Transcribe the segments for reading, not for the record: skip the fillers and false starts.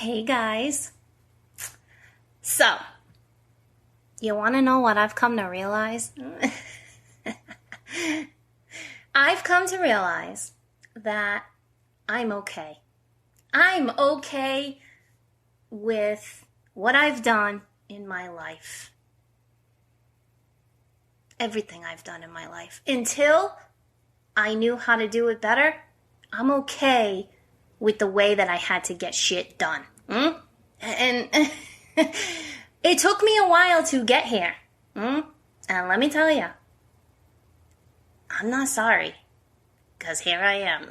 Hey guys. So, you want to know what I've come to realize? I've come to realize that I'm okay. I'm okay with what I've done in my life. Everything I've done in my life. Until I knew how to do it better, I'm okay with the way that I had to get shit done. And it took me a while to get here. And let me tell you, I'm not sorry. Because here I am.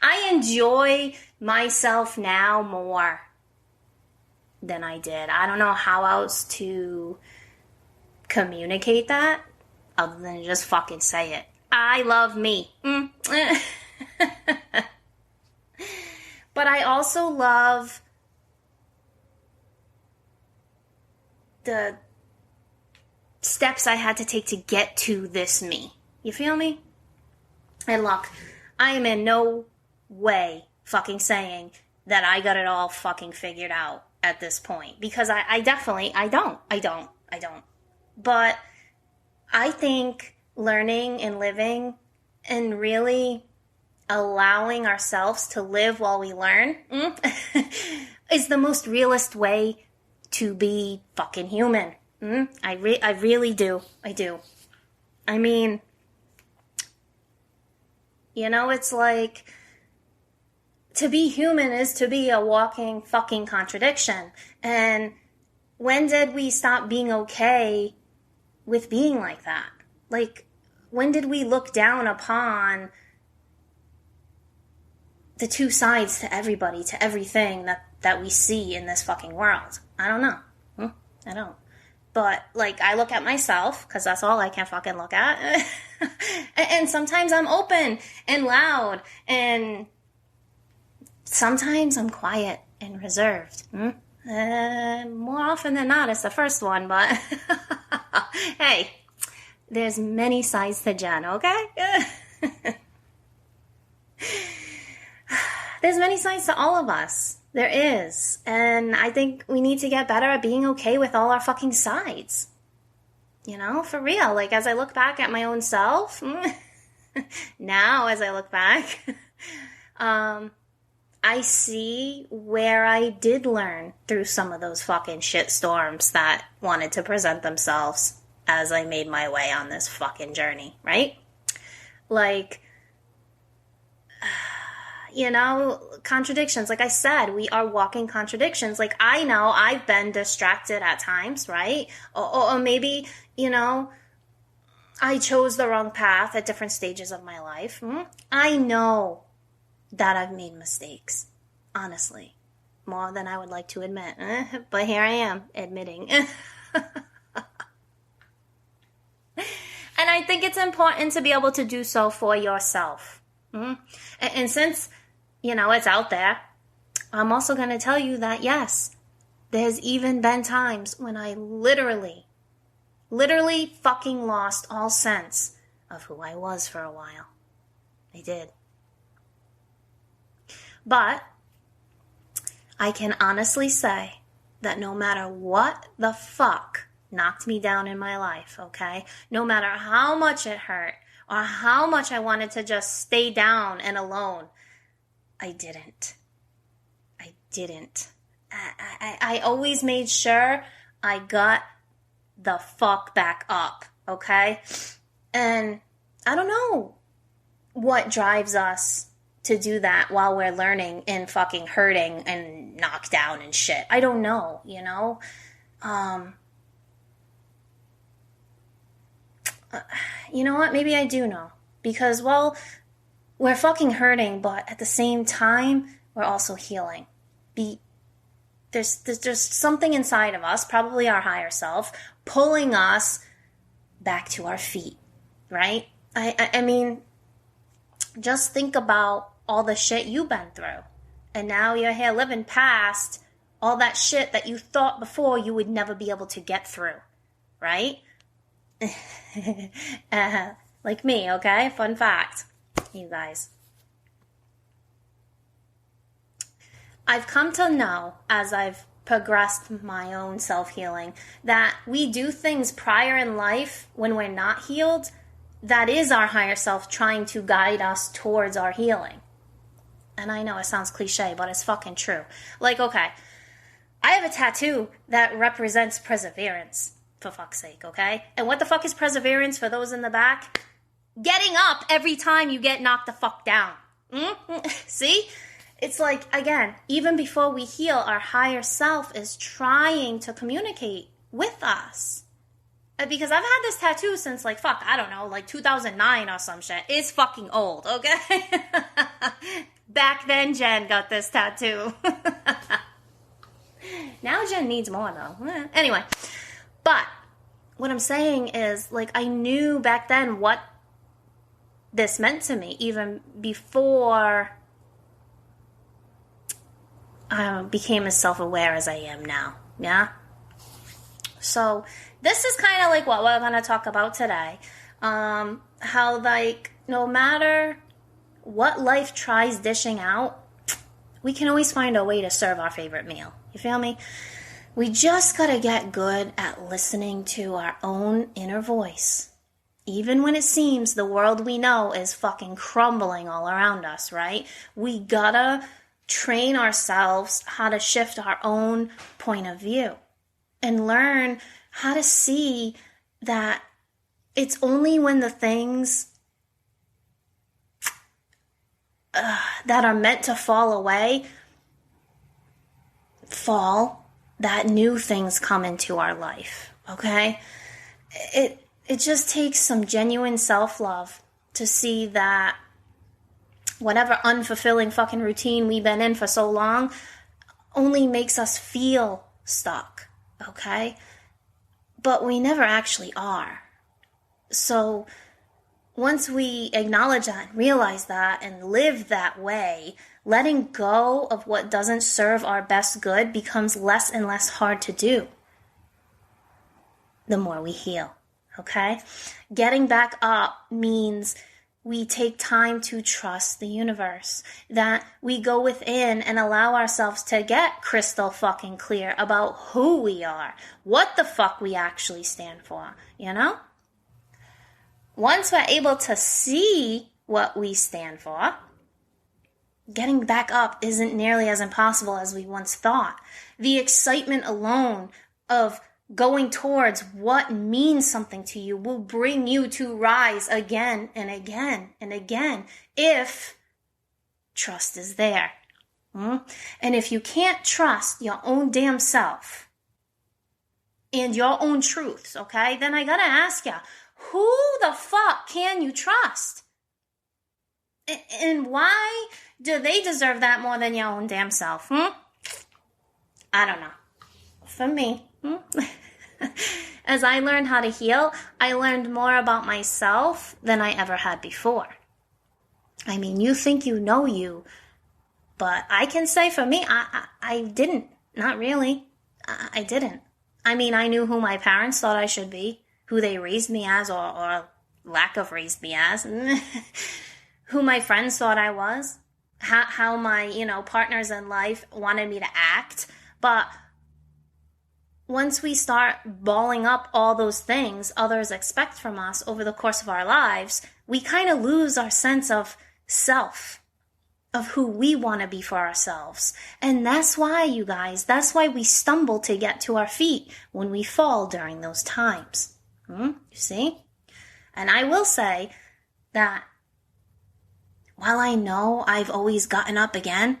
I enjoy myself now more than I did. I don't know how else to communicate that other than just fucking say it. I love me. But I also love the steps I had to take to get to this me. You feel me? And look, I am in no way fucking saying that I got it all fucking figured out at this point. Because I don't. But I think learning and living and really allowing ourselves to live while we learn is the most realist way to be fucking human. I really do. I do. I mean, you know, it's like to be human is to be a walking fucking contradiction. And when did we stop being okay with being like that? Like, when did we look down upon the two sides to everybody, to everything that we see in this fucking world? I don't know. I don't. But, like, I look at myself, because that's all I can fucking look at. And sometimes I'm open and loud, and sometimes I'm quiet and reserved. More often than not, it's the first one, but hey, there's many sides to Jen, okay? There's many sides to all of us. There is. And I think we need to get better at being okay with all our fucking sides. You know, for real. Like, as I look back at my own self, now as I look back, I see where I did learn through some of those fucking shit storms that wanted to present themselves as I made my way on this fucking journey, right? Like, you know, contradictions. Like I said, we are walking contradictions. Like, I know I've been distracted at times, right? Or maybe, you know, I chose the wrong path at different stages of my life. I know that I've made mistakes, honestly. More than I would like to admit. But here I am, admitting. And I think it's important to be able to do so for yourself. And since, you know, it's out there, I'm also going to tell you that, yes, there's even been times when I literally fucking lost all sense of who I was for a while. I did. But I can honestly say that no matter what the fuck knocked me down in my life, okay? No matter how much it hurt or how much I wanted to just stay down and alone, I didn't. I always made sure I got the fuck back up, okay? And I don't know what drives us to do that while we're learning and fucking hurting and knocked down and shit. I don't know, you know? You know what? Maybe I do know. Because, well, we're fucking hurting, but at the same time, we're also healing. There's something inside of us, probably our higher self, pulling us back to our feet, right? I mean, just think about all the shit you've been through. And now you're here living past all that shit that you thought before you would never be able to get through, right? Like me, okay? Fun fact, you guys. I've come to know, as I've progressed my own self-healing, that we do things prior in life when we're not healed. That is our higher self trying to guide us towards our healing. And I know it sounds cliche, but it's fucking true. Like, okay, I have a tattoo that represents perseverance, for fuck's sake, okay? And what the fuck is perseverance for those in the back? Getting up every time you get knocked the fuck down. See? It's like, again, even before we heal, our higher self is trying to communicate with us. Because I've had this tattoo since, like, fuck, I don't know, like 2009 or some shit. It's fucking old, okay? Back then, Jen got this tattoo. Now Jen needs more, though. Anyway, but what I'm saying is, like, I knew back then what this meant to me, even before I became as self-aware as I am now, yeah? So this is kind of like what we're going to talk about today. How, like, no matter what life tries dishing out, we can always find a way to serve our favorite meal. You feel me? We just got to get good at listening to our own inner voice. Even when it seems the world we know is fucking crumbling all around us, right? We gotta train ourselves how to shift our own point of view and learn how to see that it's only when the things that are meant to fall away fall, that new things come into our life, okay? It just takes some genuine self-love to see that whatever unfulfilling fucking routine we've been in for so long only makes us feel stuck, okay? But we never actually are. So once we acknowledge that and realize that and live that way, letting go of what doesn't serve our best good becomes less and less hard to do the more we heal, okay? Getting back up means we take time to trust the universe, that we go within and allow ourselves to get crystal fucking clear about who we are, what the fuck we actually stand for, you know? Once we're able to see what we stand for, getting back up isn't nearly as impossible as we once thought. The excitement alone of going towards what means something to you will bring you to rise again and again and again if trust is there. And if you can't trust your own damn self and your own truths, okay, then I gotta ask you, who the fuck can you trust? And why do they deserve that more than your own damn self? I don't know. For me, as I learned how to heal, I learned more about myself than I ever had before. I mean, you think you know you, but I can say for me, I didn't. Not really. I didn't. I mean, I knew who my parents thought I should be, who they raised me as or lack of raised me as, who my friends thought I was, how my, partners in life wanted me to act. But once we start balling up all those things others expect from us over the course of our lives, we kind of lose our sense of self, of who we want to be for ourselves. And that's why, you guys, that's why we stumble to get to our feet when we fall during those times. You see? And I will say that while I know I've always gotten up again,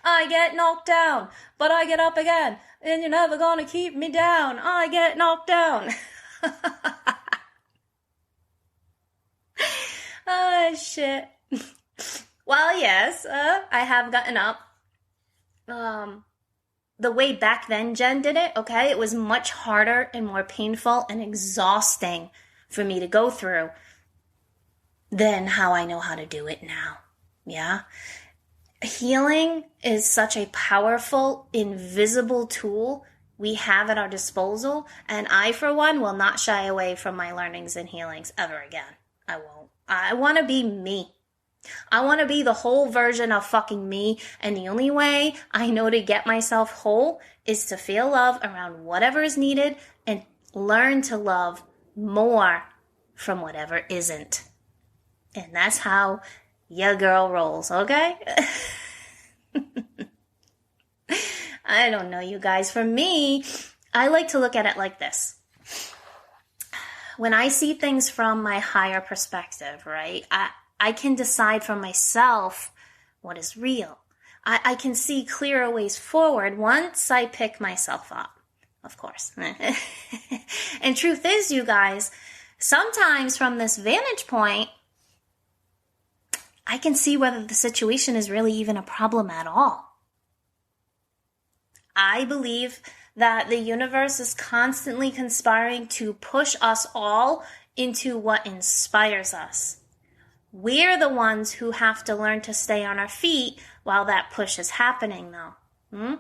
I get knocked down, but I get up again, and you're never gonna keep me down. I get knocked down. Oh, shit. Well, yes, I have gotten up. The way back then Jen did it, okay, it was much harder and more painful and exhausting for me to go through than how I know how to do it now. Yeah? Healing is such a powerful, invisible tool we have at our disposal, and I, for one, will not shy away from my learnings and healings ever again. I won't. I want to be me. I want to be the whole version of fucking me, and the only way I know to get myself whole is to feel love around whatever is needed and learn to love more from whatever isn't. And that's how your girl rolls, okay? I don't know, you guys. For me, I like to look at it like this. When I see things from my higher perspective, right, I can decide for myself what is real. I can see clearer ways forward once I pick myself up, of course. And truth is, you guys, sometimes from this vantage point, I can see whether the situation is really even a problem at all. I believe that the universe is constantly conspiring to push us all into what inspires us. We're the ones who have to learn to stay on our feet while that push is happening, though.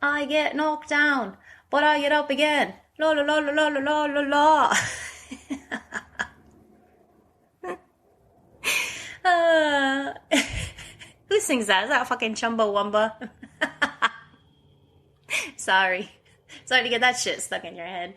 I get knocked down, but I get up again. La la la la la la la la la. Who sings that? Is that fucking Chumbawamba? Sorry to get that shit stuck in your head.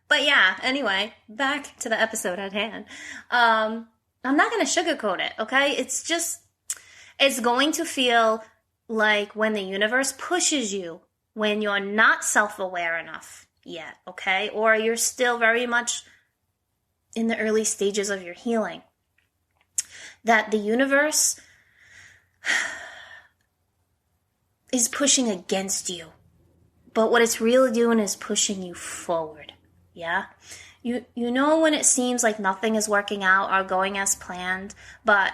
But yeah, anyway, back to the episode at hand. I'm not going to sugarcoat it, okay? It's going to feel like when the universe pushes you, when you're not self-aware enough yet, okay? Or you're still very much in the early stages of your healing. That the universe is pushing against you. But what it's really doing is pushing you forward. Yeah? You know when it seems like nothing is working out or going as planned, but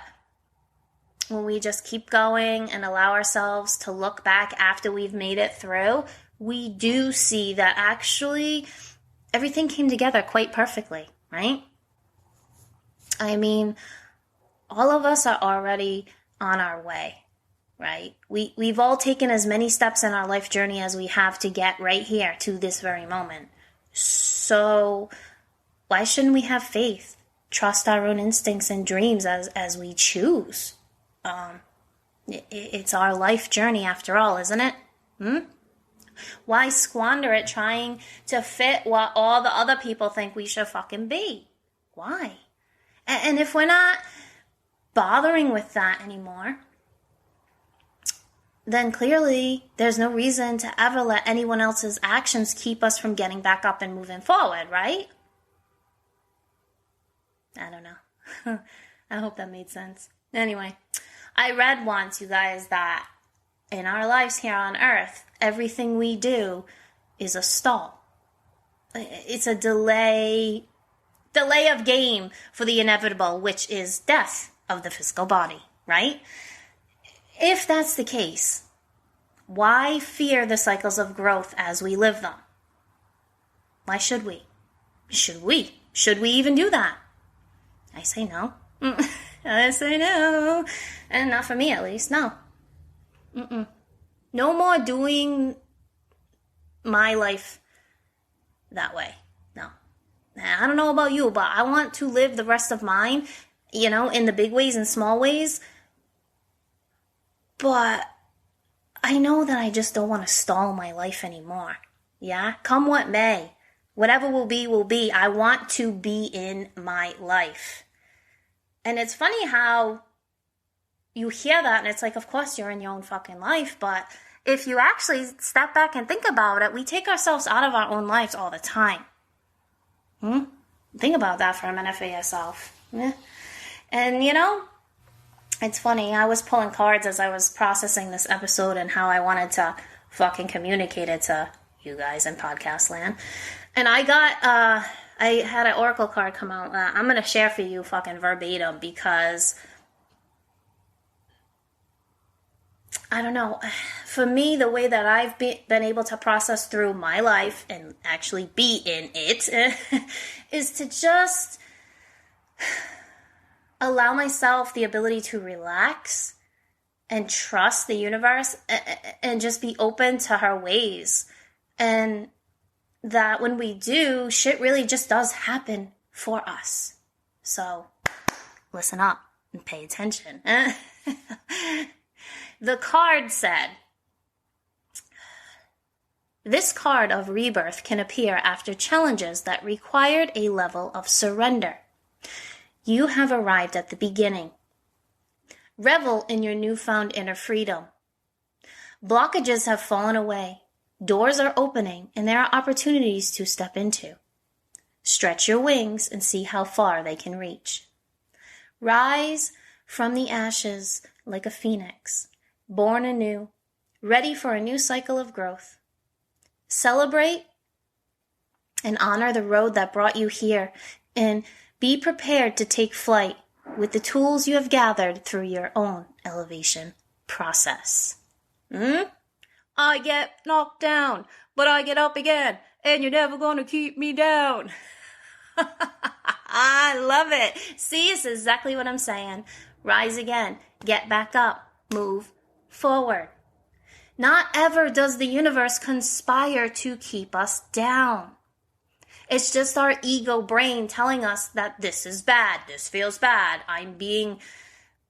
when we just keep going and allow ourselves to look back after we've made it through, we do see that actually everything came together quite perfectly, right? I mean, all of us are already on our way. Right? We've all taken as many steps in our life journey as we have to get right here to this very moment. So why shouldn't we have faith? Trust our own instincts and dreams as we choose. It's our life journey after all, isn't it? Why squander it trying to fit what all the other people think we should fucking be? Why? And if we're not bothering with that anymore, then clearly there's no reason to ever let anyone else's actions keep us from getting back up and moving forward, right? I don't know. I hope that made sense. Anyway, I read once, you guys, that in our lives here on Earth, everything we do is a stall. It's a delay of game for the inevitable, which is death of the physical body, right? If that's the case, why fear the cycles of growth as we live them? Why should we? Should we even do that? I say no. I say no. And not for me, at least. No. No more doing my life that way. No. I don't know about you, but I want to live the rest of mine, in the big ways and small ways. But I know that I just don't want to stall my life anymore. Yeah? Come what may. Whatever will be, will be. I want to be in my life. And it's funny how you hear that and it's like, of course you're in your own fucking life. But if you actually step back and think about it, we take ourselves out of our own lives all the time. Think about that for a minute for yourself. Yeah. And it's funny, I was pulling cards as I was processing this episode and how I wanted to fucking communicate it to you guys in podcast land. And I had an oracle card come out. I'm going to share for you fucking verbatim because, I don't know, for me, the way that I've been able to process through my life and actually be in it is to just allow myself the ability to relax and trust the universe and just be open to her ways. And that when we do, shit really just does happen for us. So, listen up. Pay attention. The card said, this card of rebirth can appear after challenges that required a level of surrender. You have arrived at the beginning. Revel in your newfound inner freedom. Blockages have fallen away. Doors are opening, and there are opportunities to step into. Stretch your wings and see how far they can reach. Rise from the ashes like a phoenix, born anew, ready for a new cycle of growth. Celebrate and honor the road that brought you here, and be prepared to take flight with the tools you have gathered through your own elevation process. I get knocked down, but I get up again, and you're never going to keep me down. I love it. See, it's exactly what I'm saying. Rise again, get back up, move forward. Not ever does the universe conspire to keep us down. It's just our ego brain telling us that this is bad, this feels bad, I'm being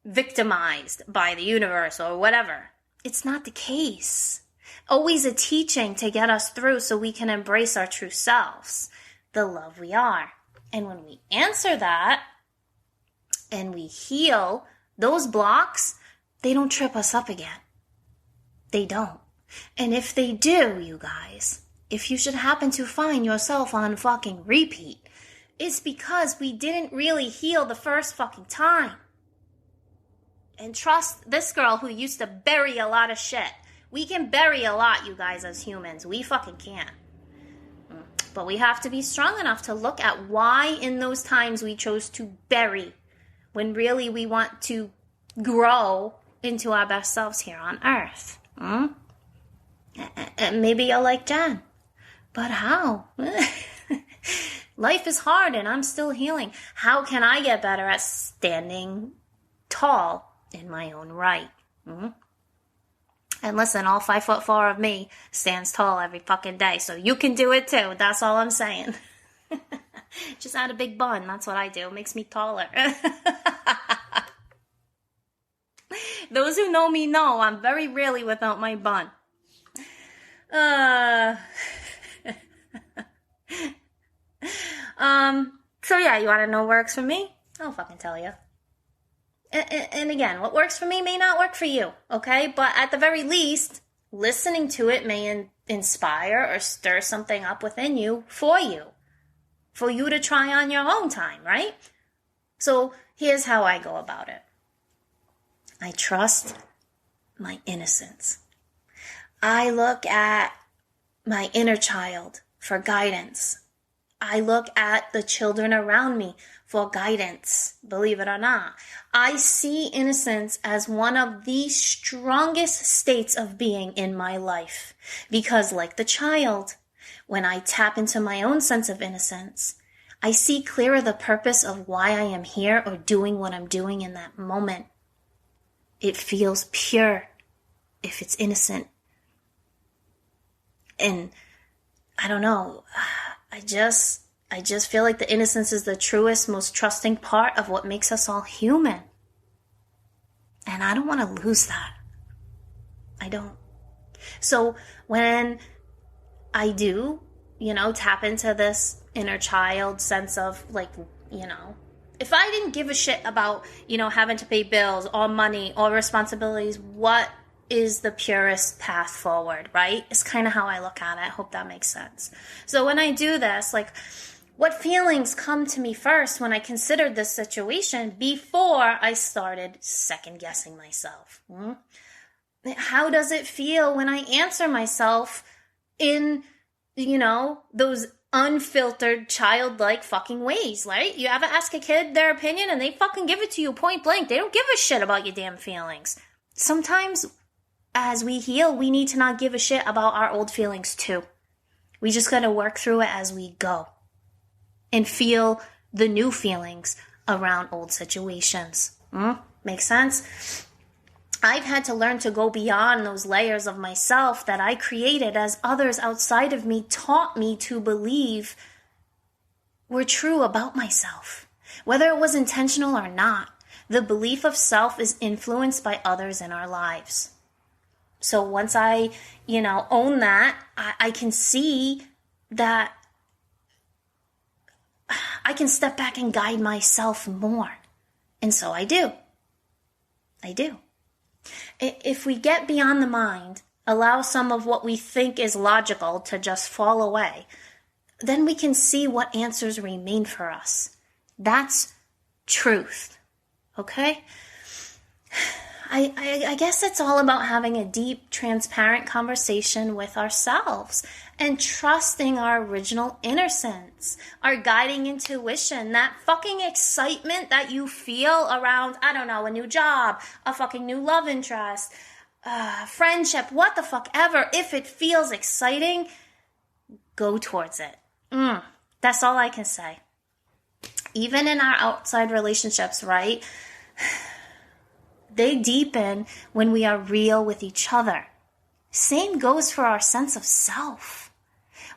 victimized by the universe or whatever. It's not the case. Always a teaching to get us through so we can embrace our true selves, the love we are. And when we answer that and we heal those blocks, they don't trip us up again. They don't. And if they do, you guys, if you should happen to find yourself on fucking repeat, it's because we didn't really heal the first fucking time. And trust this girl who used to bury a lot of shit. We can bury a lot, you guys, as humans. We fucking can. But we have to be strong enough to look at why in those times we chose to bury when really we want to grow into our best selves here on earth. And maybe you're like Jen. But how? Life is hard and I'm still healing. How can I get better at standing tall in my own right? And listen, all 5'4" of me stands tall every fucking day, so you can do it too. That's all I'm saying. Just add a big bun. That's what I do. It makes me taller. Those who know me know I'm very rarely without my bun. So yeah, you want to know what works for me? I'll fucking tell you. And again, what works for me may not work for you, okay? But at the very least, listening to it may inspire or stir something up within you, for you to try on your own time, right? So here's how I go about it. I trust my innocence. I look at my inner child for guidance. I look at the children around me for guidance, believe it or not. I see innocence as one of the strongest states of being in my life. Because like the child, when I tap into my own sense of innocence, I see clearer the purpose of why I am here or doing what I'm doing in that moment. It feels pure if it's innocent. And I don't know, I just feel like the innocence is the truest, most trusting part of what makes us all human. And I don't want to lose that. I don't. So when I do, tap into this inner child sense of if I didn't give a shit about, having to pay bills or money or responsibilities, what is the purest path forward, right? It's kind of how I look at it. I hope that makes sense. So when I do this, what feelings come to me first when I considered this situation before I started second-guessing myself? How does it feel when I answer myself in, those unfiltered, childlike fucking ways, right? You ever ask a kid their opinion and they fucking give it to you point blank. They don't give a shit about your damn feelings. Sometimes as we heal, we need to not give a shit about our old feelings too. We just gotta work through it as we go and feel the new feelings around old situations. Make sense? I've had to learn to go beyond those layers of myself that I created as others outside of me taught me to believe were true about myself. Whether it was intentional or not, The belief of self is influenced by others in our lives. So once I, own that, I can see that I can step back and guide myself more. And so I do. If we get beyond the mind, allow some of what we think is logical to just fall away, then we can see what answers remain for us. That's truth. Okay? I guess it's all about having a deep, transparent conversation with ourselves and trusting our original innocence, our guiding intuition, that fucking excitement that you feel around, I don't know, a new job, a fucking new love interest, friendship, what the fuck ever. If it feels exciting, go towards it. That's all I can say. Even in our outside relationships, right? They deepen when we are real with each other. Same goes for our sense of self.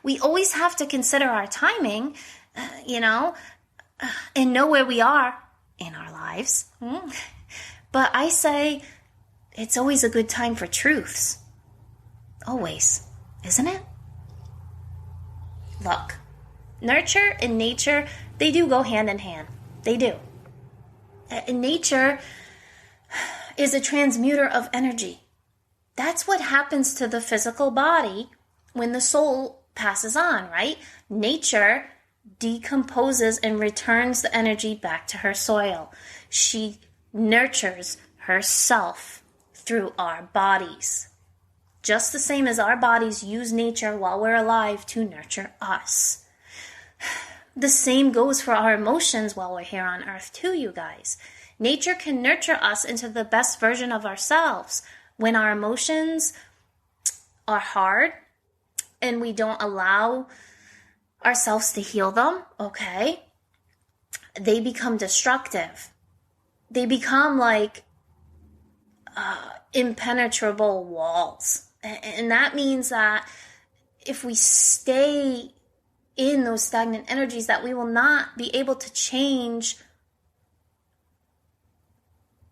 We always have to consider our timing, and know where we are in our lives. But I say it's always a good time for truths. Always, isn't it? Look, nurture and nature, they do go hand in hand. They do. Nature is a transmuter of energy. That's what happens to the physical body when the soul passes on, right? Nature decomposes and returns the energy back to her soil. She nurtures herself through our bodies. Just the same as our bodies use nature while we're alive to nurture us. The same goes for our emotions while we're here on earth too, you guys. Nature can nurture us into the best version of ourselves. When our emotions are hard and we don't allow ourselves to heal them, okay, they become destructive. They become like impenetrable walls. And that means that if we stay in those stagnant energies, that we will not be able to change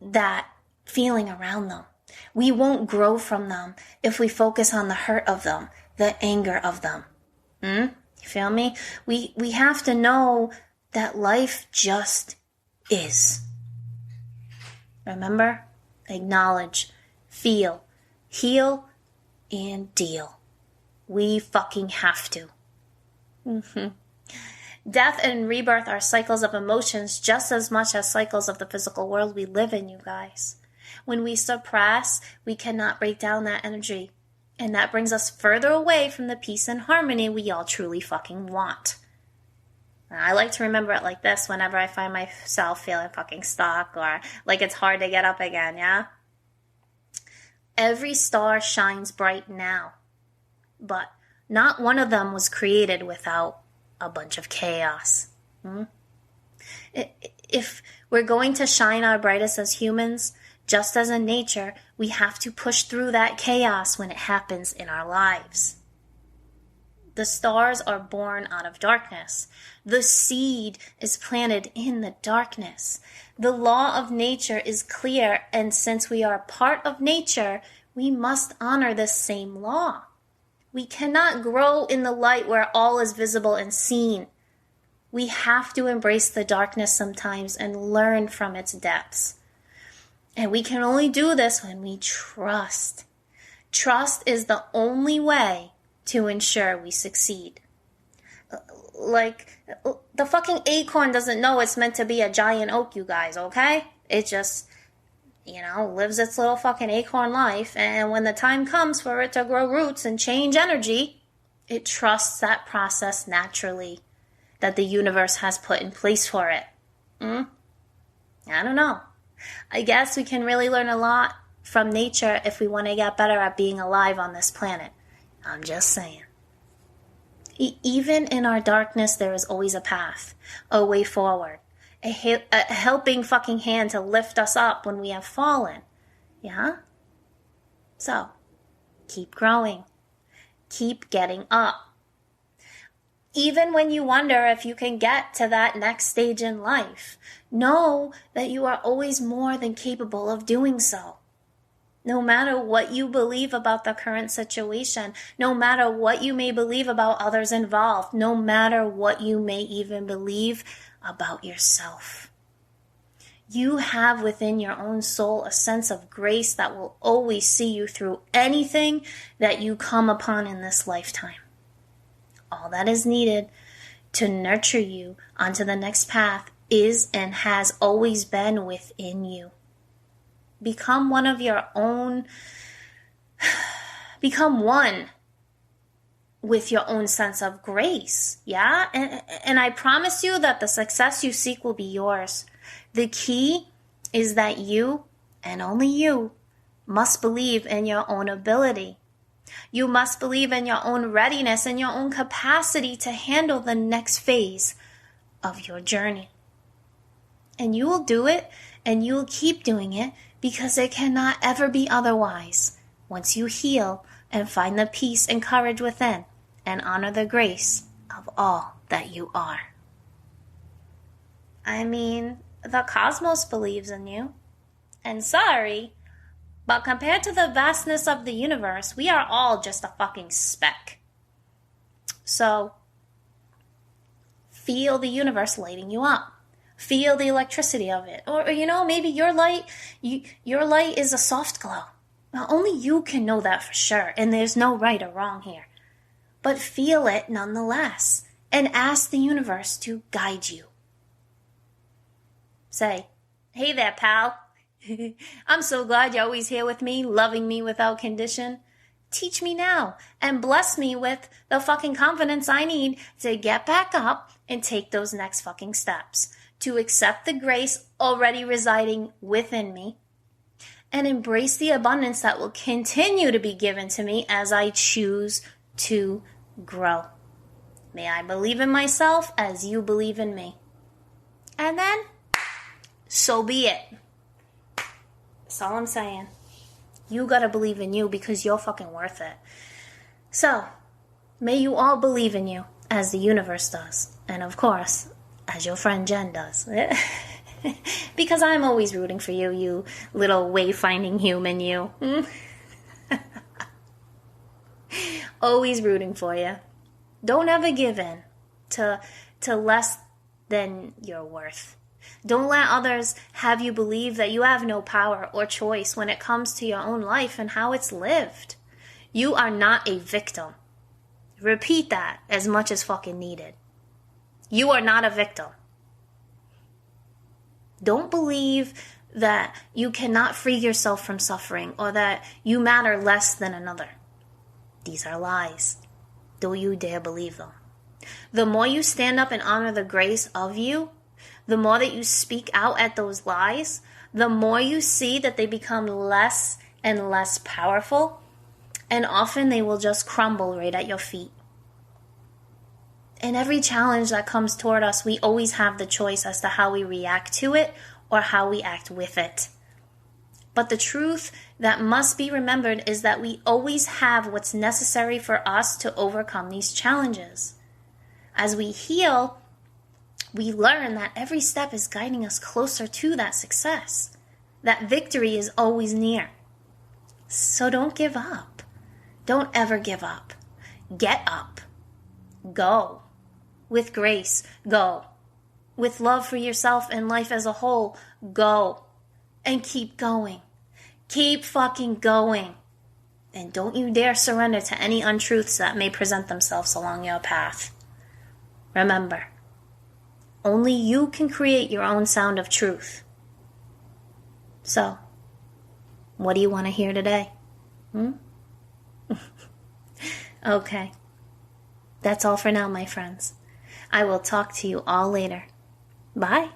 that feeling around them. We won't grow from them if we focus on the hurt of them, the anger of them. You feel me? We have to know that life just is. Remember? Acknowledge, feel, heal, and deal. We fucking have to. Death and rebirth are cycles of emotions just as much as cycles of the physical world we live in, you guys. When we suppress, we cannot break down that energy. And that brings us further away from the peace and harmony we all truly fucking want. I like to remember it like this whenever I find myself feeling fucking stuck or like it's hard to get up again, yeah? Every star shines bright now, but not one of them was created without a bunch of chaos. If we're going to shine our brightest as humans, just as in nature, we have to push through that chaos when it happens in our lives. The stars are born out of darkness. The seed is planted in the darkness. The law of nature is clear, and since we are part of nature, we must honor this same law. We cannot grow in the light where all is visible and seen. We have to embrace the darkness sometimes and learn from its depths. And we can only do this when we trust. Trust is the only way to ensure we succeed. Like, the fucking acorn doesn't know it's meant to be a giant oak, you guys, okay? It just, lives its little fucking acorn life, and when the time comes for it to grow roots and change energy, it trusts that process naturally that the universe has put in place for it. I don't know. I guess we can really learn a lot from nature if we want to get better at being alive on this planet. I'm just saying. Even in our darkness, there is always a path, a way forward. A helping fucking hand to lift us up when we have fallen. Yeah? So, keep growing. Keep getting up. Even when you wonder if you can get to that next stage in life, know that you are always more than capable of doing so. No matter what you believe about the current situation, no matter what you may believe about others involved, no matter what you may even believe about yourself. You have within your own soul a sense of grace that will always see you through anything that you come upon in this lifetime. All that is needed to nurture you onto the next path is and has always been within you. Become one of your own. Become one with your own sense of grace. Yeah? And I promise you that the success you seek will be yours. The key is that you, and only you, must believe in your own ability. You must believe in your own readiness and your own capacity to handle the next phase of your journey. And you will do it, and you will keep doing it, because it cannot ever be otherwise once you heal and find the peace and courage within and honor the grace of all that you are. I mean, the cosmos believes in you. And sorry, but compared to the vastness of the universe, we are all just a fucking speck. So, feel the universe lighting you up. Feel the electricity of it. Or maybe your light is a soft glow. Now, only you can know that for sure, and there's no right or wrong here. But feel it nonetheless, and ask the universe to guide you. Say, hey there, pal. I'm so glad you're always here with me, loving me without condition. Teach me now, and bless me with the fucking confidence I need to get back up and take those next fucking steps. To accept the grace already residing within me, and embrace the abundance that will continue to be given to me as I choose to grow. May I believe in myself as you believe in me. And then, so be it. That's all I'm saying. You gotta believe in you because you're fucking worth it. So, may you all believe in you as the universe does. And of course, as your friend Jen does. Because I'm always rooting for you, you little wayfinding human, you. Always rooting for you. Don't ever give in to less than your worth. Don't let others have you believe that you have no power or choice when it comes to your own life and how it's lived. You are not a victim. Repeat that as much as fucking needed. You are not a victim. Don't believe that you cannot free yourself from suffering or that you matter less than another. These are lies. Don't you dare believe them. The more you stand up and honor the grace of you, the more that you speak out at those lies, the more you see that they become less and less powerful, and often they will just crumble right at your feet. In every challenge that comes toward us, we always have the choice as to how we react to it or how we act with it. But the truth that must be remembered is that we always have what's necessary for us to overcome these challenges. As we heal, we learn that every step is guiding us closer to that success. That victory is always near. So don't give up. Don't ever give up. Get up. Go. With grace, go. With love for yourself and life as a whole, go. And keep going. Keep fucking going. And don't you dare surrender to any untruths that may present themselves along your path. Remember, only you can create your own sound of truth. So, what do you want to hear today? Okay. That's all for now, my friends. I will talk to you all later. Bye.